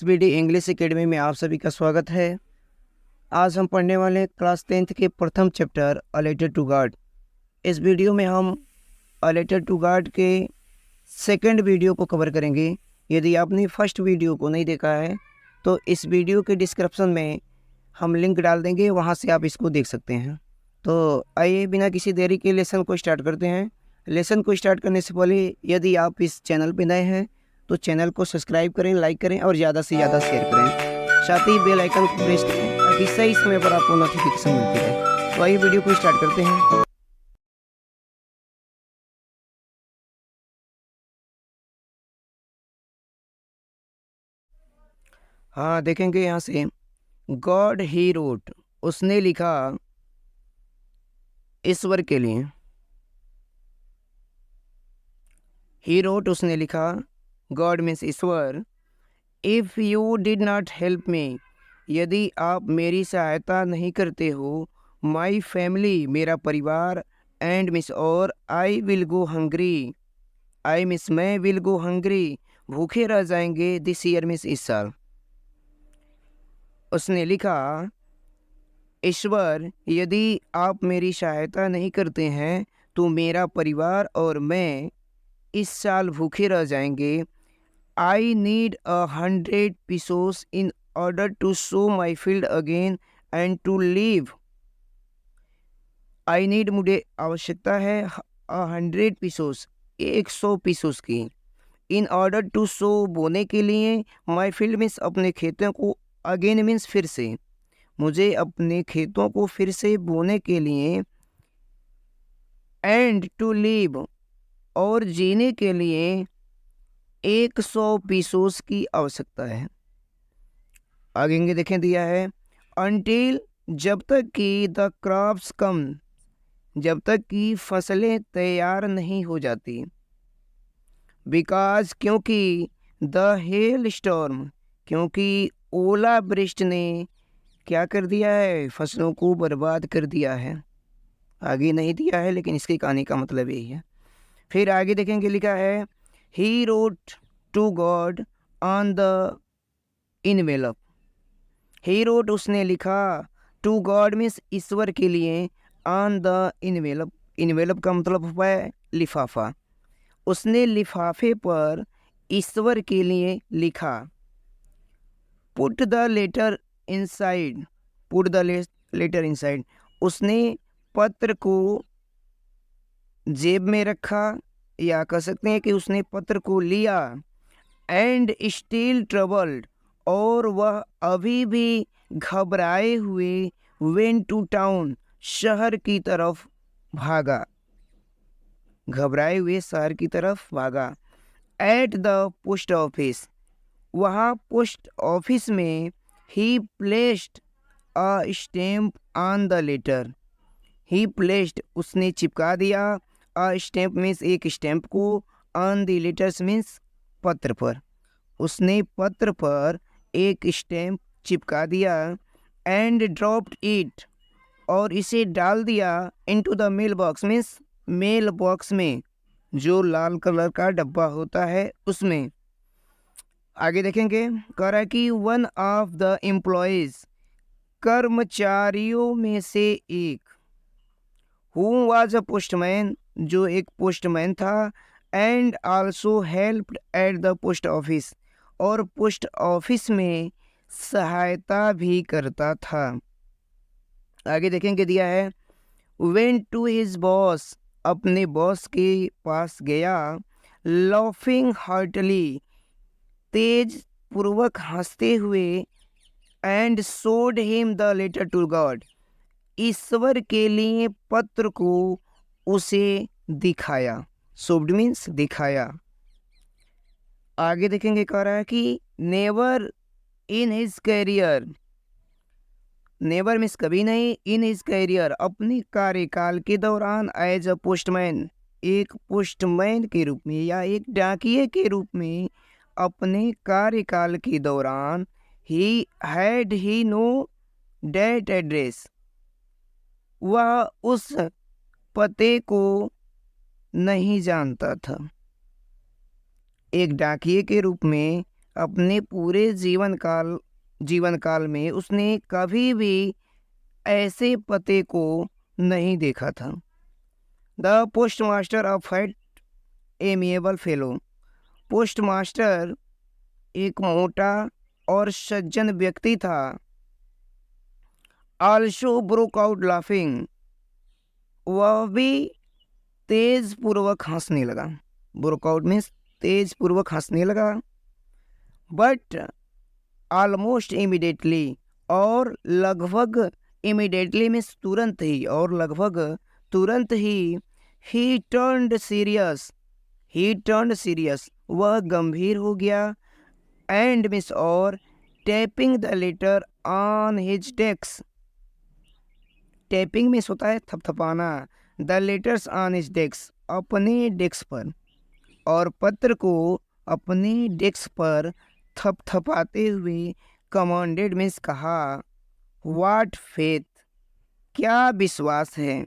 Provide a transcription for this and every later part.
SBD English academy में आप सभी का स्वागत है। आज हम पढ़ने वाले क्लास 10th के प्रथम चैप्टर अ लेटर टू गॉड। इस वीडियो में हम अ लेटर टू गॉड के सेकंड वीडियो को कवर करेंगे। यदि आपने फर्स्ट वीडियो को नहीं देखा है तो इस वीडियो के डिस्क्रिप्शन में हम लिंक डाल देंगे, वहां से आप इसको देख सकते हैं। तो आइए बिना किसी देरी के लेसन को स्टार्ट करते हैं। लेसन को स्टार्ट करने से पहले यदि आप इस चैनल पर नए हैं तो चैनल को सब्सक्राइब करें, लाइक करें और ज़्यादा से ज़्यादा शेयर करें। साथ ही बेल आइकन को प्रेस करें ताकि सही समय पर आपको नोटिफिकेशन मिलती रहे। तो आइए वीडियो को स्टार्ट करते हैं। हाँ, देखेंगे यहाँ से गॉड ही रोट, उसने लिखा ईश्वर के लिए। ही रोट, उसने लिखा, God means Ishwar. If you did not help me, यदि आप मेरी सहायता नहीं करते हो, माई फैमिली, मेरा परिवार, एंड मिस और I will go hungry, I miss मैं विल गो हंग्री, भूखे रह जाएंगे, दिस ईयर मिस इस साल। उसने लिखा, ईश्वर, यदि आप मेरी सहायता नहीं करते हैं तो मेरा परिवार और मैं इस साल भूखे रह जाएंगे। I need 100 pesos in order to sow my field again and to live. I need, मुझे आवश्यकता है 100 pesos, 100 pesos की। In order to sow, बोने के लिए, my field means अपने खेतों को, again means फिर से, मुझे अपने खेतों को फिर से बोने के लिए, and to live, और जीने के लिए 100 पीसोस की आवश्यकता है। आगे देखें दिया है, अनटिल, जब तक कि द क्रॉप्स कम, जब तक कि फसलें तैयार नहीं हो जाती। बिकॉज, क्योंकि, द हेल स्टॉर्म, क्योंकि ओला वृष्टि ने क्या कर दिया है, फसलों को बर्बाद कर दिया है। आगे नहीं दिया है लेकिन इसके कहानी का मतलब यही है। फिर आगे देखेंगे, लिखा है, he wrote to God on the envelope. He wrote, उसने लिखा, टू गॉड मीन्स ईश्वर के लिए, ऑन द इनवेलप, इनवेलप का मतलब हुआ है लिफाफा। उसने लिफाफे पर ईश्वर के लिए लिखा। Put the letter inside, put the letter inside, उसने पत्र को जेब में रखा, या कह सकते हैं कि उसने पत्र को लिया। एंड स्टिल ट्रबल्ड, और वह अभी भी घबराए हुए, वेंट टू टाउन, शहर की तरफ भागा, घबराए हुए शहर की तरफ भागा। एट द पोस्ट ऑफिस, वहाँ पोस्ट ऑफिस में, he placed a stamp on the letter, he placed, उसने चिपका दिया, अ स्टैम्प मीन्स एक स्टैम्प को, ऑन द लेटर्स मीन्स पत्र पर, उसने पत्र पर एक स्टैम्प चिपका दिया। एंड ड्रॉप्ड इट, और इसे डाल दिया, into the mail box means mail box में, जो लाल कलर का डब्बा होता है उसमें। आगे देखेंगे, कह रहा है कि वन ऑफ द एम्प्लॉयज, कर्मचारियों में से एक, हु वाज अ पोस्टमैन, जो एक पोस्टमैन था, and also helped at the post office, और पोस्ट ऑफिस में सहायता भी करता था। आगे देखेंगे दिया है, वेंट टू हिज बॉस, अपने बॉस के पास गया, लॉफिंग हार्टली, तेज पूर्वक हंसते हुए, and showed him the letter to God, ईश्वर के लिए पत्र को उसे दिखाया। शोड मीन्स दिखाया। आगे देखेंगे, कह रहा है कि never in his career, never means कभी नहीं, इन हिज कैरियर, अपनी कार्यकाल के दौरान, एज अ पोस्टमैन, एक पोस्टमैन के रूप में या एक डाकिये के रूप में, अपने कार्यकाल के दौरान, he had he know that address, वह उस पते को नहीं जानता था। एक डाकिये के रूप में अपने पूरे जीवन काल में उसने कभी भी ऐसे पते को नहीं देखा था। The postmaster of had amiable fellow. Postmaster एक मोटा और सज्जन व्यक्ति था। Also broke out laughing. वह भी तेज पूर्वक हंसने लगा। ब्रोक आउट मीन्स तेज पूर्वक हंसने लगा। बट ऑलमोस्ट इमीडिएटली, और लगभग इमीडिएटली मीन्स तुरंत ही, और लगभग तुरंत ही ही टर्न्ड सीरियस, वह गंभीर हो गया। एंड मिस और tapping the letter on his desk. Tapping means होता है थपथपाना। The letters on his desk, अपने डेस्क पर, और पत्र को अपने डेस्क पर थपथपाते हुए कमांडेड मीन्स कहा, व्हाट फेथ, क्या विश्वास है।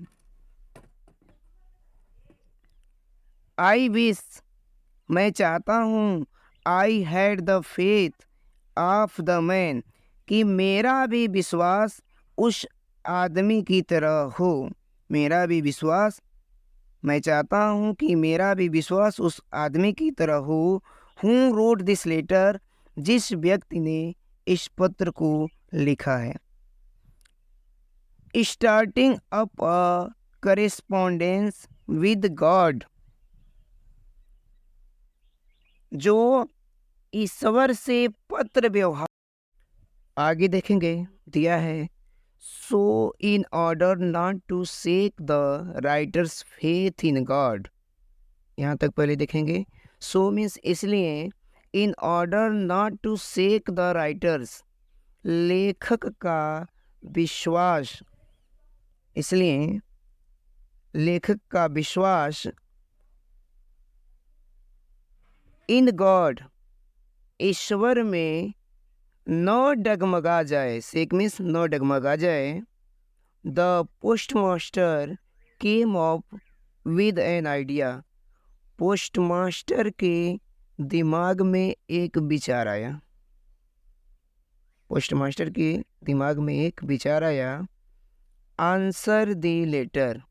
आई विश, मैं चाहता हूँ, I had the faith of the man, कि मेरा भी विश्वास उस आदमी की तरह हो। मेरा भी विश्वास, मैं चाहता हूँ कि मेरा भी विश्वास उस आदमी की तरह हो। हूँ रोड दिस लेटर, जिस व्यक्ति ने इस पत्र को लिखा है। Starting up a correspondence with God, जो ईश्वर से पत्र व्यवहार। आगे देखेंगे दिया है, so in order not to shake the writer's faith in God. यहाँ तक पहले देखेंगे। सो मीन्स इसलिए, in order not to shake the writer's, लेखक का विश्वास, इसलिए लेखक का विश्वास इन गॉड, ईश्वर में न डगमगा जाए। शेक मीन्स न डगमगा जाए। The postmaster came up with an idea, postmaster के दिमाग में एक विचार आया। पोस्टमास्टर के दिमाग में एक विचार आया। आंसर द लेटर,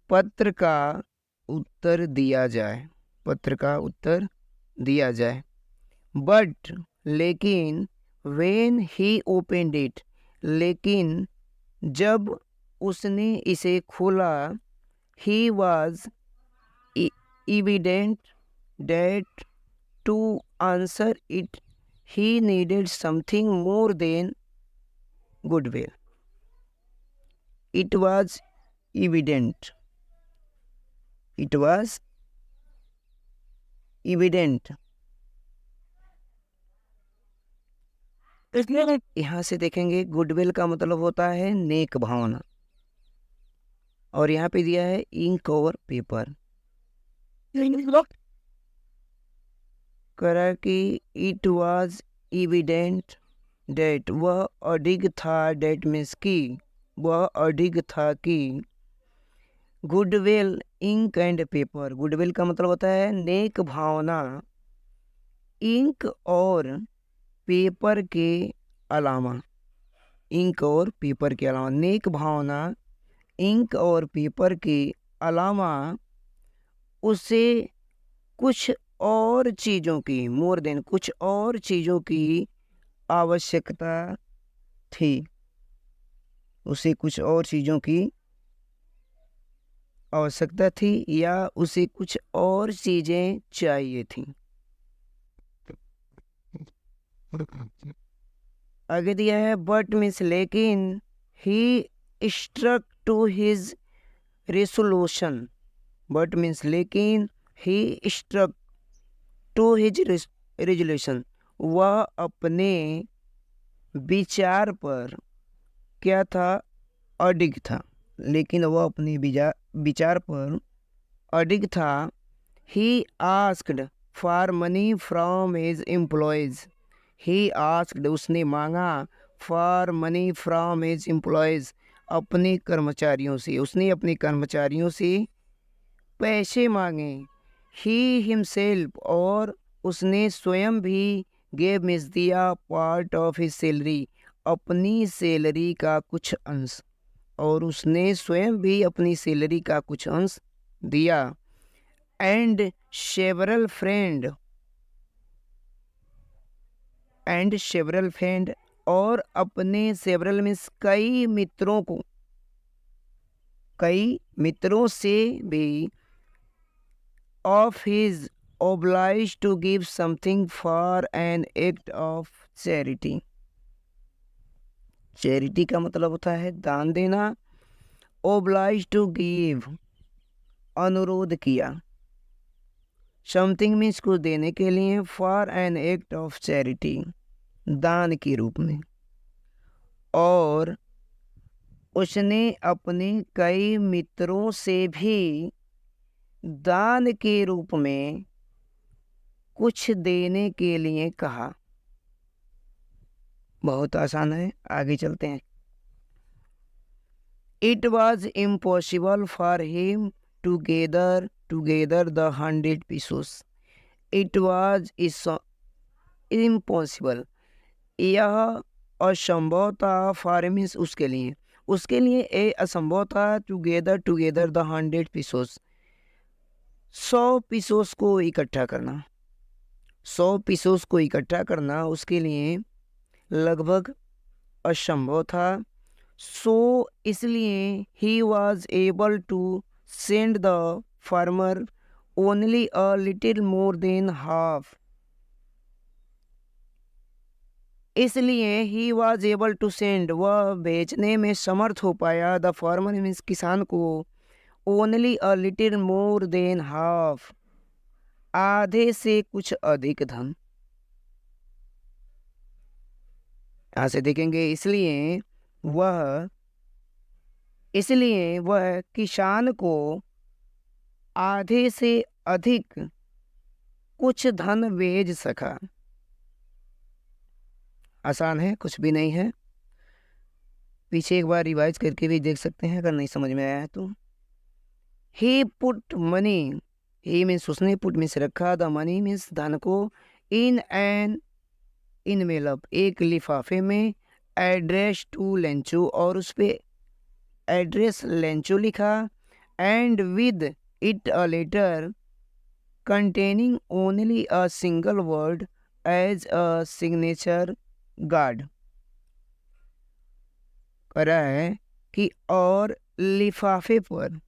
पत्र का उत्तर दिया जाए, पत्र का उत्तर दिया जाए। बट, लेकिन, व्हेन ही ओपनड इट, लेकिन जब उसने इसे खोला, he was evident that to answer it he needed something more than goodwill. It was evident. It was evident. यहाँ से देखेंगे गुडविल का मतलब होता है नेक भावना, और यहाँ पे दिया है इंक और पेपर। करा कि इट वॉज इविडेंट डेट, वह अडिग था। डेट मीन्स की, वह अडिग था कि goodwill ink and paper, goodwill का मतलब होता है नेक भावना, इंक और पेपर के अलावा, इंक और पेपर के अलावा, नेक भावना इंक और पेपर के अलावा उसे कुछ और चीज़ों की, मोर देन, कुछ और चीज़ों की आवश्यकता थी। उसे कुछ और चीज़ों की आवश्यकता थी, या उसे कुछ और चीज़ें चाहिए थी। आगे दिया है बट मीन्स लेकिन, he struck to his resolution. But means लेकिन, he struck to his resolution, वह अपने विचार पर क्या था, अडिग था। लेकिन वह अपने विचार पर अडिग था। He asked for money from his employees, he asked, उसने मांगा, for money from his employees, अपने कर्मचारियों से, उसने अपने कर्मचारियों से पैसे मांगे। ही हिमसेल्फ, और उसने स्वयं भी गेव मिस दिया पार्ट ऑफ हिज सैलरी, अपनी सैलरी का कुछ अंश, और उसने स्वयं भी अपनी सैलरी का कुछ अंश दिया। एंड सेवरल फ्रेंड और अपने सेवरल मीन्स कई मित्रों से भी of his obliged to give something for an act of charity। Charity का मतलब होता है दान देना। obliged to give अनुरोध किया, समथिंग मीन्स कुछ देने के लिए, for an act of charity दान के रूप में। और उसने अपने कई मित्रों से भी दान के रूप में कुछ देने के लिए कहा। बहुत आसान है, आगे चलते हैं। It was impossible for him to gather the 100 pesos. It was impossible, यह असंभव था, फॉर मीन्स उसके लिए ये असंभव था, टुगेदर द 100 पीसोस 100 पीसोस को इकट्ठा करना। 100 पीसोस को इकट्ठा करना उसके लिए लगभग असंभव था। सो इसलिए he was able to send the farmer only a little more than half. इसलिए he was able to send, वह भेजने में समर्थ हो पाया, द फार्मर मीन्स किसान को, only a little more than half आधे से कुछ अधिक धन। यहाँ से देखेंगे, इसलिए वह किसान को आधे से अधिक कुछ धन भेज सका। आसान है, कुछ भी नहीं है। पीछे एक बार रिवाइज करके भी देख सकते हैं अगर नहीं समझ में आया है तो। ही पुट मनी, ही मीन्स उसने, पुट मीन्स रखा, द मनी मीन्स धन को, इन एन इनवेलप एक लिफाफे में, एड्रेस टू लेंचो और उस पे एड्रेस लेंचो लिखा, and with it a letter containing only a single word as a signature God. करा है कि और लिफाफे पर,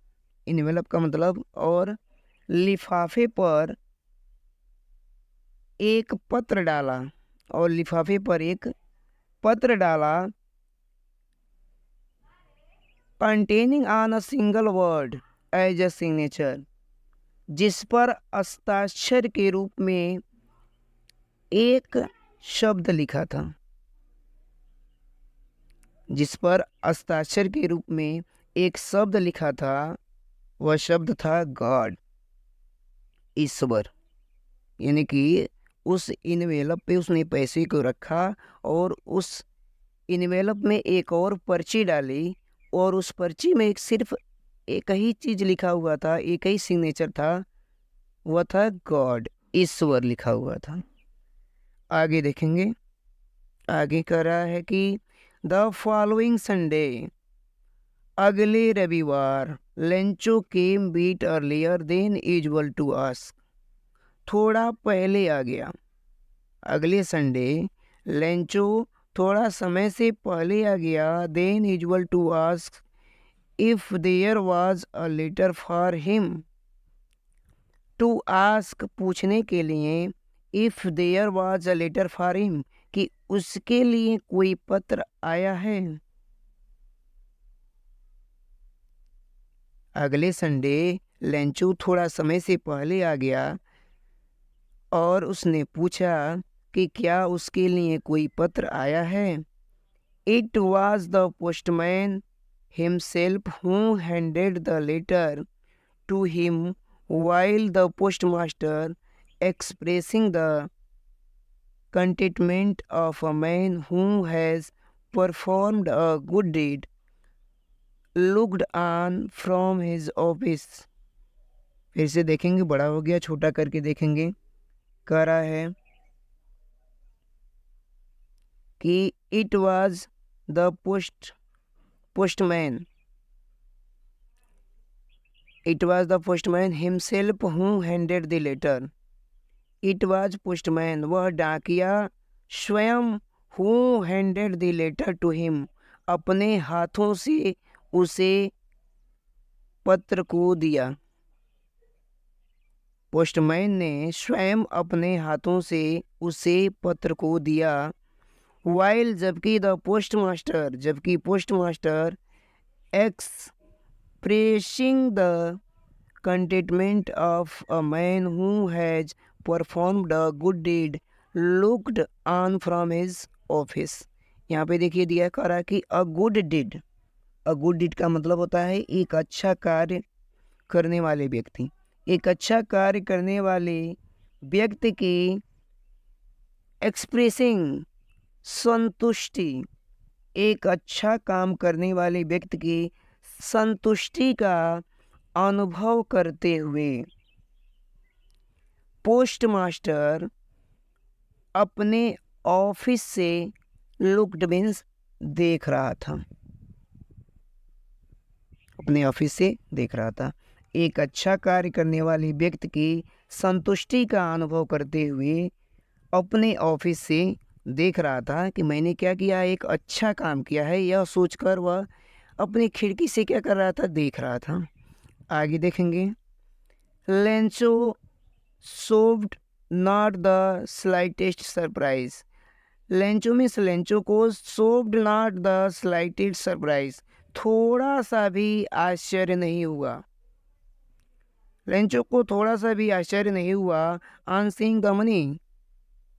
इनवेलप का मतलब, और लिफाफे पर एक पत्र डाला, और लिफाफे पर एक पत्र डाला, containing on a single word as a signature, जिस पर हस्ताक्षर के रूप में एक शब्द लिखा था, जिस पर हस्ताक्षर के रूप में एक शब्द लिखा था, वह शब्द था गॉड, ईश्वर। यानी कि उस इनवेलप पे उसने पैसे को रखा और उस इनवेलप में एक और पर्ची डाली, और उस पर्ची में सिर्फ एक ही चीज लिखा हुआ था, एक ही सिग्नेचर था, वह था गॉड, ईश्वर लिखा हुआ था। आगे देखेंगे, आगे कह रहा है कि द फॉलोइंग संडे, अगले रविवार, Lencho came bit earlier than usual to ask, थोड़ा पहले आ गया। अगले संडे लेंचो थोड़ा समय से पहले आ गया, than usual to ask if there was a letter for him, to ask पूछने के लिए, if there was a letter for him कि उसके लिए कोई पत्र आया है। अगले संडे लेंचो थोड़ा समय से पहले आ गया और उसने पूछा कि क्या उसके लिए कोई पत्र आया है। It was the postman himself who handed the letter to him while the postmaster, expressing the contentment of a man who has performed a good deed, looked on from his office। फिर से देखेंगे, बड़ा हो गया, छोटा करके देखेंगे। कह रहा है कि it was the postman. It was the postman himself who handed the letter. It was postman, वह डाकिया स्वयं who handed the letter to him, अपने हाथों से उसे पत्र को दिया. पोस्टमैन ने स्वयं अपने हाथों से उसे पत्र को दिया. वाइल जबकि postmaster expressing the contentment of a man who has performed a good deed looked on from his office. यहाँ पे देखिए दिया कह रहा कि a good deed का मतलब होता है एक अच्छा कार्य करने वाले व्यक्ति. एक अच्छा कार्य करने वाले व्यक्ति की एक्सप्रेसिंग संतुष्टि, एक अच्छा काम करने वाले व्यक्ति की संतुष्टि का अनुभव करते हुए पोस्टमास्टर अपने ऑफिस से लुक्ड मीन्स देख रहा था. अपने ऑफिस से देख रहा था. एक अच्छा कार्य करने वाले व्यक्ति की संतुष्टि का अनुभव करते हुए अपने ऑफिस से देख रहा था कि मैंने क्या किया, एक अच्छा काम किया है. यह सोचकर वह अपनी खिड़की से क्या कर रहा था, देख रहा था. आगे देखेंगे. Lencho showed not the slightest surprise. Lencho means Lencho को showed not the slightest surprise, थोड़ा सा भी आश्चर्य नहीं हुआ. लेंचो को थोड़ा सा भी आश्चर्य नहीं हुआ ऑन सीइंग द मनी,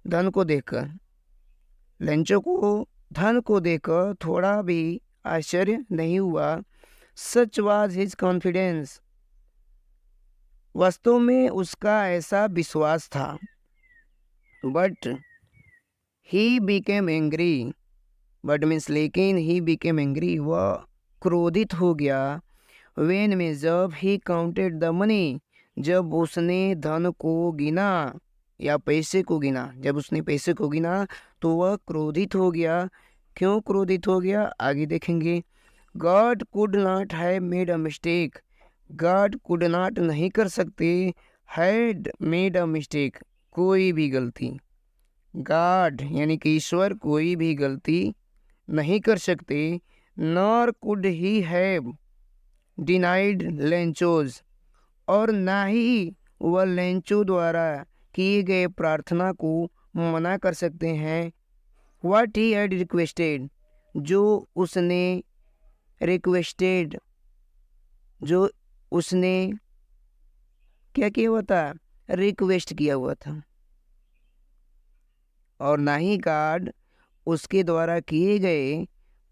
धन को देखकर. लेंचो को धन को देखकर थोड़ा भी आश्चर्य नहीं हुआ. सच वाज हिज कॉन्फिडेंस, वास्तव में उसका ऐसा विश्वास था. But he became angry, but means लेकिन ही बिकेम एंग्री, वह क्रोधित हो गया. वेन में जब ही काउंटेड द मनी, जब उसने धन को गिना या पैसे को गिना, जब उसने पैसे को गिना तो वह क्रोधित हो गया. क्यों क्रोधित हो गया आगे देखेंगे. God could not have made a mistake, God could not नहीं कर सकते, हैड मेड अ मिस्टेक कोई भी गलती. गॉड यानी कि ईश्वर कोई भी गलती नहीं कर सकते. Nor could he have denied Lencho's, और ना ही वह लेंचो द्वारा किए गए प्रार्थना को मना कर सकते हैं. व्हाट ही हैड रिक्वेस्टेड, जो उसने रिक्वेस्टेड, जो उसने क्या किया हुआ था, रिक्वेस्ट किया हुआ था. और ना ही गॉड उसके द्वारा किए गए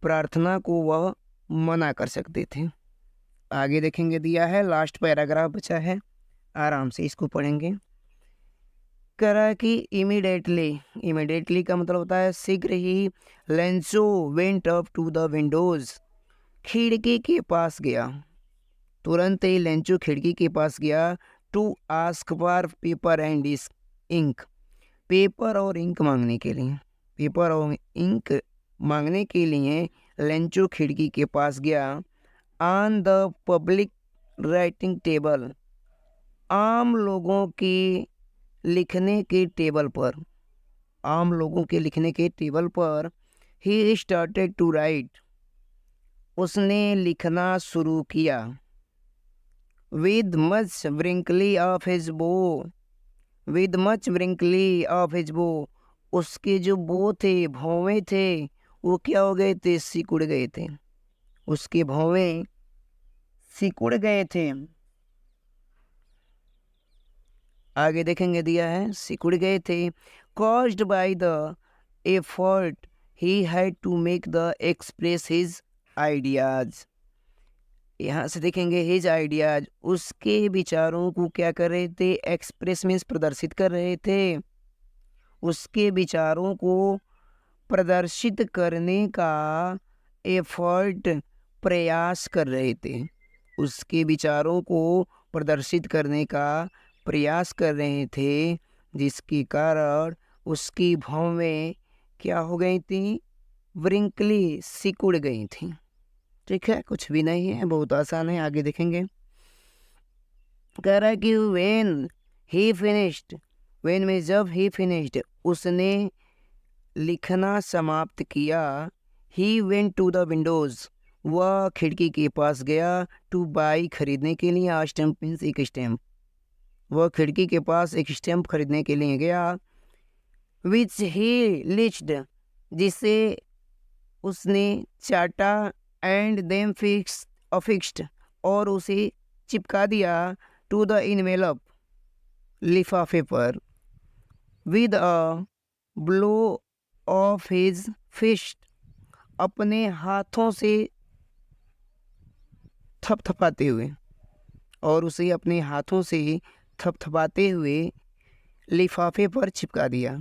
प्रार्थना को वह मना कर सकते थे. आगे देखेंगे दिया है, लास्ट पैराग्राफ बचा है, आराम से इसको पढ़ेंगे. करा कि इमीडिएटली का मतलब होता है शीघ्र ही. Lencho went up to the windows, खिड़की के पास गया. तुरंत ही लेंचो खिड़की के पास गया. To ask for paper and ink, paper और इंक मांगने के लिए. पेपर और इंक मांगने के लिए लेंचो खिड़की के पास गया. On the public writing table, आम लोगों के लिखने के टेबल पर, आम लोगों के लिखने के टेबल पर. ही स्टार्टेड टू राइट, उसने लिखना शुरू किया. With much wrinkling of his brow, with much wrinkling of his brow, उसके जो बो थे, भौवें थे, वो क्या हो गए थे, सिकुड़ गए थे. उसके भौवें सिकुड़ गए थे. आगे देखेंगे दिया है, सिकुड़ गए थे. Caused by the effort he had to make the express his ideas. यहाँ से देखेंगे हिज आइडियाज, उसके विचारों को क्या कर रहे थे, एक्सप्रेस मीन्स प्रदर्शित कर रहे थे. उसके विचारों को प्रदर्शित करने का एफर्ट, प्रयास कर रहे थे. उसके विचारों को प्रदर्शित करने का प्रयास कर रहे थे. जिसके कारण उसकी भौवें क्या हो गई थी, व्रिंकली, सिकुड़ गई थी। ठीक है, कुछ भी नहीं है, बहुत आसान है, आगे देखेंगे। कह रहा है कि वेन ही फिनिश्ड, वेन में जब ही फिनिश्ड, उसने लिखना समाप्त किया। He went to the windows, वह खिड़की के पास गया। टू बाई, खरीदने के लिए, आ स्टैम्प मीन्स एक स्टैम्प, वह खिड़की के पास एक स्टैम्प खरीदने के लिए गया। विच ही लिस्ड, जिसे उसने चाटा। एंड देम फिक्स्ड, और उसे चिपका दिया। टू द इनवेलप, लिफाफे पर। With a blow of his fist, अपने हाथों से थपथपाते हुए, और उसे अपने हाथों से थपथपाते हुए लिफाफे पर चिपका दिया।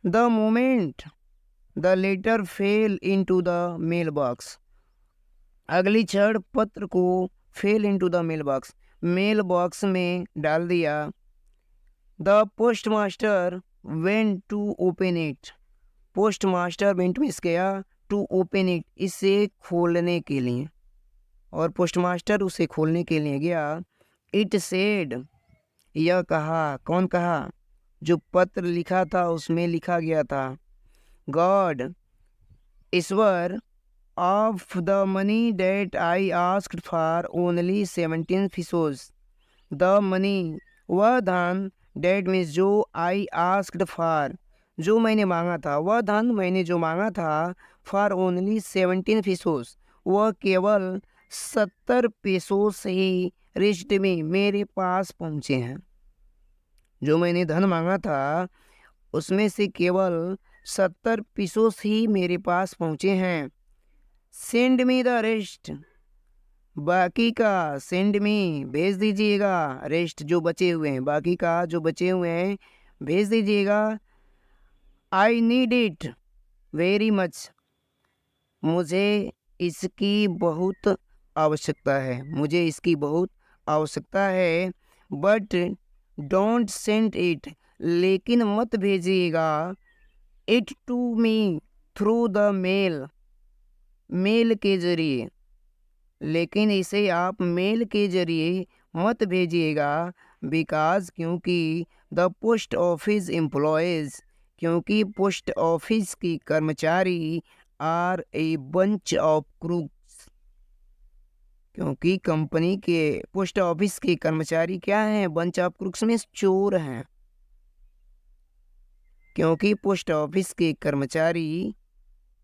The moment the letter fell into the mail box, अगली क्षण पत्र को fell into the mail box में डाल दिया। The postmaster went to open it, postmaster went miss गया। टू ओपन इट, इसे खोलने के लिए, और पोस्ट मास्टर उसे खोलने के लिए गया। इट सेड, यह कहा, कौन कहा, जो पत्र लिखा था उसमें लिखा गया था। गॉड, ईश्वर, of the money that I asked for only 17 pesos, the money, वह धन, डेट मीन्स जो, आई आस्क्ड फॉर, जो मैंने मांगा था, वह धन मैंने जो मांगा था। फॉर ओनली 17 pesos, वह केवल 70 pesos ही रिस्ट में, मेरे पास पहुँचे हैं। जो मैंने धन मांगा था उसमें से केवल 70 pesos ही मेरे पास पहुँचे हैं। सेंड मी द रेस्ट, बाकी का, सेंड मी, भेज दीजिएगा, रेस्ट जो बचे हुए हैं, बाकी का जो बचे हुए हैं भेज दीजिएगा। I need it very much, मुझे इसकी बहुत आवश्यकता है, मुझे इसकी बहुत आवश्यकता है। बट डोंट सेंड इट, लेकिन मत भेजिएगा। It to me through the mail, mail के जरिए, लेकिन इसे आप मेल के जरिए मत भेजिएगा। बिकॉज, क्योंकि द पोस्ट ऑफिस एम्प्लॉयज़, क्योंकि पोस्ट ऑफिस की कर्मचारी are a bunch of crooks, क्योंकि कंपनी के पोस्ट ऑफिस के कर्मचारी क्या हैं, बंच ऑफ क्रूक्स में चोर हैं। क्योंकि पोस्ट ऑफिस के कर्मचारी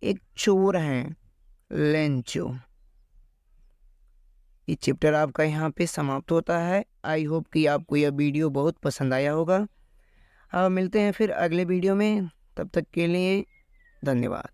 एक चोर हैं, लेंचो। ये चैप्टर आपका यहाँ पे समाप्त होता है। आई होप कि आपको यह वीडियो बहुत पसंद आया होगा। अब मिलते हैं फिर अगले वीडियो में, तब तक के लिए धन्यवाद।